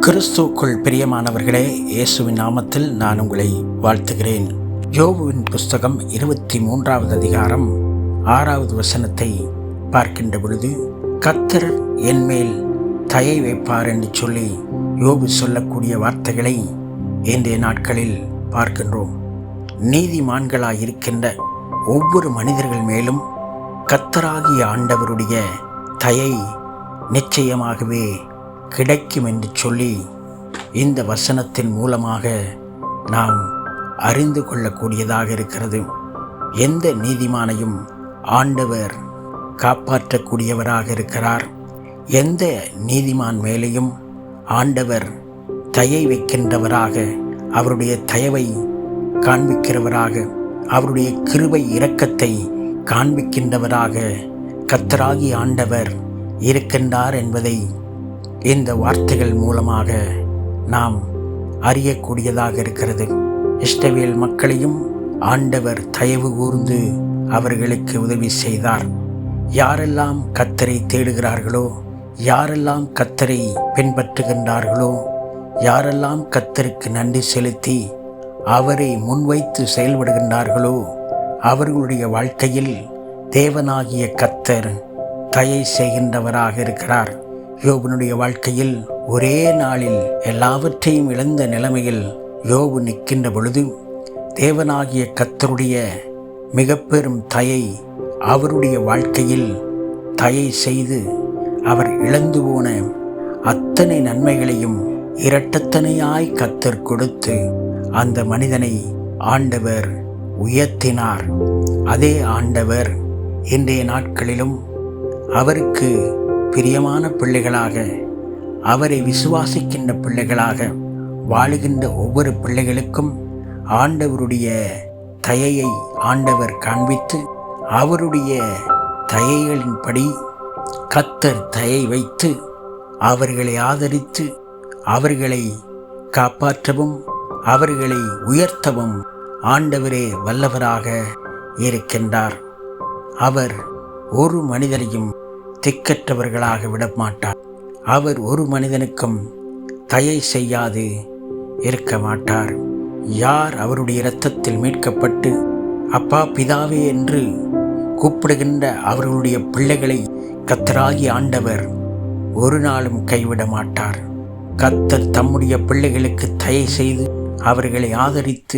கிறிஸ்துவுக்குள் பிரியமானவர்களே, இயேசுவின் நாமத்தில் நான் உங்களை வாழ்த்துகிறேன். யோபுவின் புஸ்தகம் 23வது அதிகாரம் 6வது வசனத்தை பார்க்கின்ற பொழுது, கர்த்தர் என்மேல் தயை வைப்பார் என்று சொல்லி யோபு சொல்லக்கூடிய வார்த்தைகளை இன்றைய நாட்களில் பார்க்கின்றோம். நீதிமான்களாயிருக்கின்ற ஒவ்வொரு மனிதர்கள் மேலும் கர்த்தராகிய ஆண்டவருடைய தயை நிச்சயமாகவே கிடைக்கும் என்று சொல்லி இந்த வசனத்தின் மூலமாக நாம் அறிந்து கொள்ளக்கூடியதாக இருக்கிறது. எந்த நீதிமானையும் ஆண்டவர் காப்பாற்றக்கூடியவராக இருக்கிறார். எந்த நீதிமான் மேலேயும் ஆண்டவர் தயை வைக்கின்றவராக, அவருடைய தயவை காண்பிக்கிறவராக, அவருடைய கிருபை இரக்கத்தை காண்பிக்கின்றவராக கர்த்தராகிய ஆண்டவர் இருக்கின்றார் என்பதை இந்த வார்த்தைகள் மூலமாக நாம் அறியக்கூடியதாக இருக்கிறது. இஸ்ரவேல் மக்களையும் ஆண்டவர் தயவு கூர்ந்து அவர்களுக்கு உதவி செய்தார். யாரெல்லாம் கர்த்தரை தேடுகிறார்களோ, யாரெல்லாம் கர்த்தரை பின்பற்றுகின்றார்களோ, யாரெல்லாம் கர்த்தருக்கு நன்றி செலுத்தி அவரை முன்வைத்து செயல்படுகின்றார்களோ, அவர்களுடைய வாழ்க்கையில் தேவனாகிய கர்த்தர் தயை செய்கின்றவராக இருக்கிறார். யோபுனுடைய வாழ்க்கையில் ஒரே நாளில் எல்லாவற்றையும் இழந்த நிலைமையில் யோபு நிற்கின்ற பொழுது, தேவனாகிய கர்த்தருடைய மிக பெரும் தயை அவருடைய வாழ்க்கையில் தயை செய்து அவர் இழந்து போன அத்தனை நன்மைகளையும் இரட்டத்தனையாய் கர்த்தர் கொடுத்து அந்த மனிதனை ஆண்டவர் உயர்த்தினார். அதே ஆண்டவர் இன்றைய நாட்களிலும் அவருக்கு பிரியமான பிள்ளைகளாக, அவரை விசுவாசிக்கின்ற பிள்ளைகளாக வாழுகின்ற ஒவ்வொரு பிள்ளைகளுக்கும் ஆண்டவருடைய தயையை ஆண்டவர் காண்பித்து, அவருடைய தயைகளின்படி கர்த்தர் தயை வைத்து அவர்களை ஆதரித்து அவர்களை காப்பாற்றவும் அவர்களை உயர்த்தவும் ஆண்டவரே வல்லவராக இருக்கின்றார். அவர் ஒரு மனிதரையும் திக்கற்றவர்களாக விடமாட்டார். அவர் ஒரு மனிதனுக்கும் தயை செய்யாது இருக்க மாட்டார். யார் அவருடைய இரத்தத்தில் மீட்கப்பட்டு அப்பா பிதாவே என்று கூப்பிடுகின்ற அவர்களுடைய பிள்ளைகளை கர்த்தராகிய ஆண்டவர் ஒரு நாளும் கைவிட மாட்டார். கர்த்தர் தம்முடைய பிள்ளைகளுக்கு தயை செய்து அவர்களை ஆதரித்து